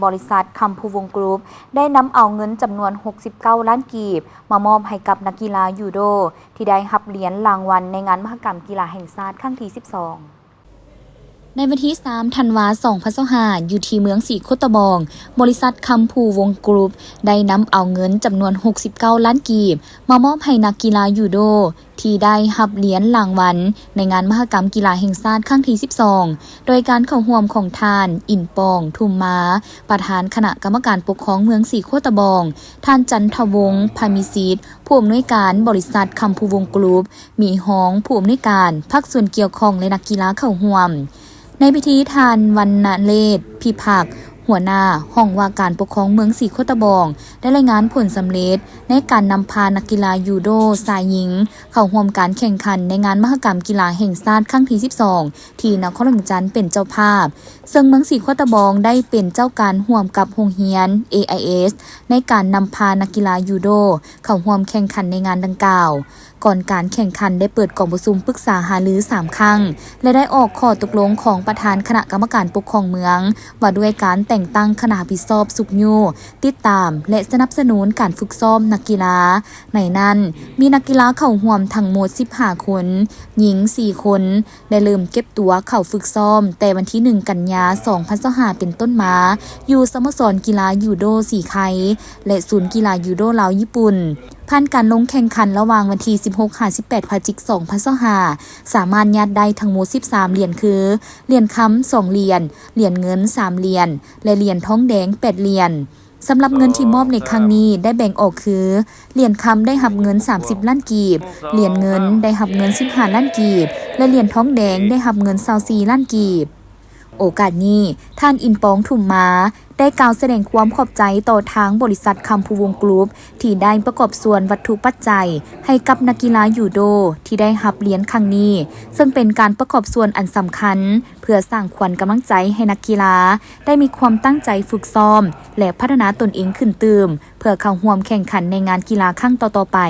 บริษัทคำพูวงกรุ๊ปได้นำเอาเงินจำนวน69ล้านกีบมามอบให้กับนักกีฬายูโดที่ได้รับเหรียญรางวัลในงานมหกรรมกีฬาแห่งชาติครั้งที่ 12ในวันที่ 3 ธันวาคม 2025อยู่ที่เมืองสีโคตบองบริษัทคำพูวงกรุ๊ปได้นำเอาเงินจำนวน69ล้านกีบมามอบให้นักกีฬายูโดที่ได้รับเหรียญรางวัลในงานมหกรรมกีฬาแห่งชาติครั้งที่ 12โดยการเข้าร่วมของทาน อินปอง ทุมมาประธานคณะกรรมการปกครองเมืองสีโคตบองท่านจันทวงศ์พามิสิทธิ์ผู้อำนวยการบริษัทคำพูวงกรุ๊ปมีฮ้องผู้อำนวยการภาคส่วนเกี่ยวข้องและนักกีฬาเข้าร่วมในพิธีทานวรรณเรศพิพักษ์หัวหน้าห้องว่าการปกครองเมืองสีโคตบองได้รายงานผลสำเร็จในการนำพานักกีฬายูโดชายหญิงเข้าร่วมการแข่งขันในงานมหกรรมกีฬาแห่งชาติครั้งที่ 12ที่นครหลวงจันทร์เป็นเจ้าภาพซึ่งเมืองสีโคตบองได้เป็นเจ้าการร่วมกับโรงเรียน AIS ในการนำพานักกีฬายูโดเข้าร่วมแข่งขันในงานดังกล่าวก่อนการแข่งขันได้เปิดกล่องประชุมปรึกษาหารือ3ครั้งและได้ออกข้อตกลงของประธานคณะกรรมการปกครองเมืองว่าด้วยการแต่งตั้งคณะรับผิดชอบสุขยูติดตามและสนับสนุนการฝึกซ้อมนักกีฬาในนั้นมีนักกีฬาเข้าร่วมทั้งหมด15คนหญิง4คนได้เริ่มเก็บตัวเข้าฝึกซ้อมแต่วันที่1กันยายน2025เป็นต้นมาอยู่สโมสรกีฬายูโดสีไคและศูนย์กีฬายูโดลาวญี่ปุ่นผ่านการลงแข่งขันระหว่างวันที่ 16-18 พฤศจิกายน 2025สามารถยัดได้ทั้งหมด13เหรียญคือเหรียญคำ2เหรียญเหรียญเงิน3เหรียญและเหรียญทองแดง8เหรียญสำหรับเงินที่มอบในครั้งนี้ได้แบ่งออกคือเหรียญคำได้รับเงิน30ล้านกีบเหรียญเงินได้รับเงิน15ล้านกีบและเหรียญทองแดงได้รับเงิน24ล้านกีบโอกาสนี้ท่านอินปองถุมมาได้กล่าวแสดงความขอบใจต่อทางบริษัทคำพูวงกรุ๊ปที่ได้ประกอบส่วนวัตถุปัจจัยให้กับนักกีฬายูโดที่ได้รับเหรียญครั้งนี้ซึ่งเป็นการประกอบส่วนอันสำคัญเพื่อสร้างขวัญกำลังใจให้นักกีฬาได้มีความตั้งใจฝึกซ้อมและพัฒนาตนเองขึ้นเติมเพื่อเข้าร่วมแข่งขันในงานกีฬาครั้งต่อๆไป